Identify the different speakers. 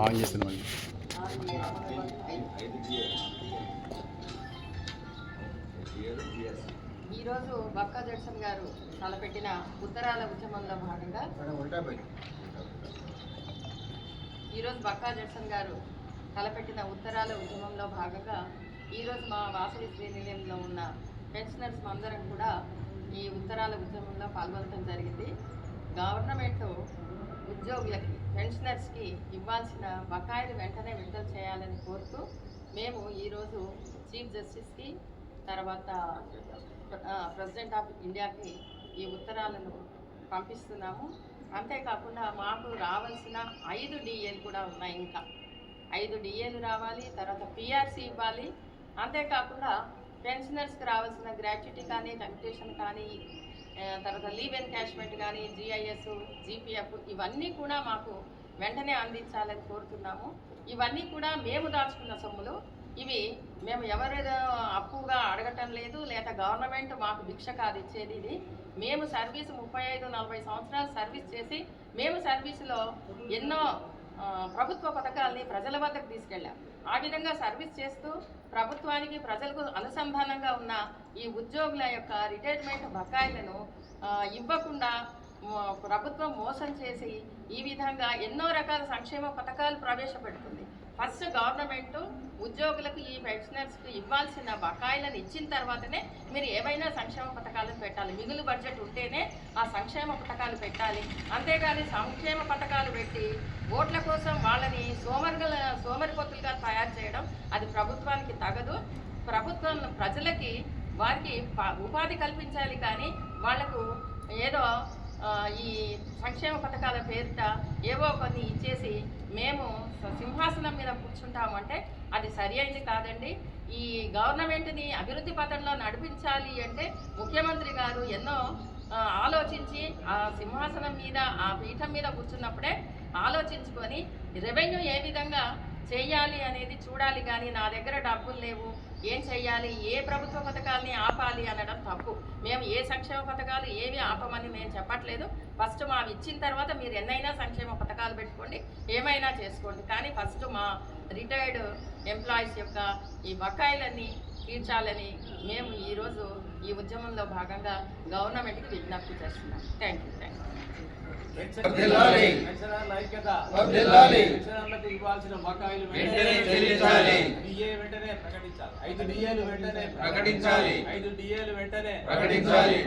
Speaker 1: On చేసిన మళ్ళీ
Speaker 2: ఈరోజు బక్కా జడ్సన్ గారు తలపెట్టిన ఉత్తరాల ఉద్యమంలో భాగంగా ఈరోజు మా వాసవి శ్రీనిలయంలో ఉన్న పెన్షనర్స్ అందరం కూడా ఈ ఉత్తరాల ఉద్యమంలో పాల్గొనడం జరిగింది. గవర్నమెంట్ ఉద్యోగులకి పెన్షనర్స్కి ఇవ్వాల్సిన బకాయిలు వెంటనే విడుదల చేయాలని కోరుతూ మేము ఈరోజు చీఫ్ జస్టిస్కి తర్వాత ప్రెసిడెంట్ ఆఫ్ ఇండియాకి ఈ ఉత్తరాలను పంపిస్తున్నాము. అంతేకాకుండా మాకు రావాల్సిన 5 DAలు కూడా ఉన్నాయి. ఇంకా 5 DAలు రావాలి. తర్వాత PRC ఇవ్వాలి. అంతేకాకుండా పెన్షనర్స్కి రావాల్సిన గ్రాట్యుటీ కానీ కంప్యూటేషన్ కానీ తర్వాత లీవ్ ఎన్కాష్మెంట్ కానీ GIS GPF ఇవన్నీ కూడా మాకు వెంటనే అందించాలని కోరుతున్నాము. ఇవన్నీ కూడా మేము దాచుకున్న సొమ్ములు. ఇవి మేము ఎవరేదో అప్పుగా అడగటం లేదు, లేదా గవర్నమెంట్ మాకు భిక్ష కాదు ఇచ్చేది. ఇది మేము సర్వీస్ 35-40 సంవత్సరాలు సర్వీస్ చేసి మేము సర్వీసులో ఎన్నో ప్రభుత్వ పథకాలని ప్రజల వద్దకు తీసుకెళ్ళాం. ఆ విధంగా సర్వీస్ చేస్తూ ప్రభుత్వానికి ప్రజలకు అనుసంధానంగా ఉన్న ఈ ఉద్యోగుల యొక్క రిటైర్మెంట్ బకాయిలను ఇవ్వకుండా ప్రభుత్వం మోసం చేసి ఈ విధంగా ఎన్నో రకాల సంక్షేమ పథకాలు ప్రవేశపెడుతుంది. ఫస్ట్ గవర్నమెంట్ ఉద్యోగులకు ఈ పెన్షనర్స్కి ఇవ్వాల్సిన బకాయిలను ఇచ్చిన తర్వాతనే మీరు ఏవైనా సంక్షేమ పథకాలను పెట్టాలి. మిగులు బడ్జెట్ ఉంటేనే ఆ సంక్షేమ పథకాలు పెట్టాలి. అంతేగాని సంక్షేమ పథకాలు పెట్టి ఓట్ల కోసం వాళ్ళని సోమరిపోతులుగా తయారు చేయడం అది ప్రభుత్వానికి తగదు. ప్రభుత్వం ప్రజలకి వారికి ఉపాధి కల్పించాలి, కానీ వాళ్లకు ఏదో ఈ సంక్షేమ పథకాల పేరిట ఏవో కొన్ని ఇచ్చేసి మేము సింహాసనం మీద కూర్చుంటామంటే అది సరి అయింది కాదండి. ఈ గవర్నమెంట్ని అభివృద్ధి పథంలో నడిపించాలి అంటే ముఖ్యమంత్రి గారు ఎన్నో ఆలోచించి ఆ సింహాసనం మీద ఆ పీఠం మీద కూర్చున్నప్పుడే ఆలోచించుకొని రెవెన్యూ ఏ విధంగా చేయాలి అనేది చూడాలి. కానీ నా దగ్గర డబ్బులు లేవు, ఏం చెయ్యాలి, ఏ ప్రభుత్వ పథకాలని ఆపాలి అనడం తప్పు. మేము ఏ సంక్షేమ పథకాలు ఏవి ఆపమని మేము చెప్పట్లేదు. ఫస్ట్ మా ఇచ్చిన తర్వాత మీరు ఎన్నైనా సంక్షేమ పథకాలు పెట్టుకోండి, ఏమైనా చేసుకోండి, కానీ ఫస్ట్ మా రిటైర్డ్ ఎంప్లాయీస్ యొక్క ఈ బకాయిలన్నీ తీర్చాలని మేము ఈరోజు ఈ ఉద్యమంలో భాగంగా గవర్నమెంట్కి విజ్ఞప్తి చేస్తున్నాం. Thank you.
Speaker 3: ఇవ్వాల్సిన బకాయిలు వెంటనే ప్రకటించాలి. 5 DAలు వెంటనే ప్రకటించాలి.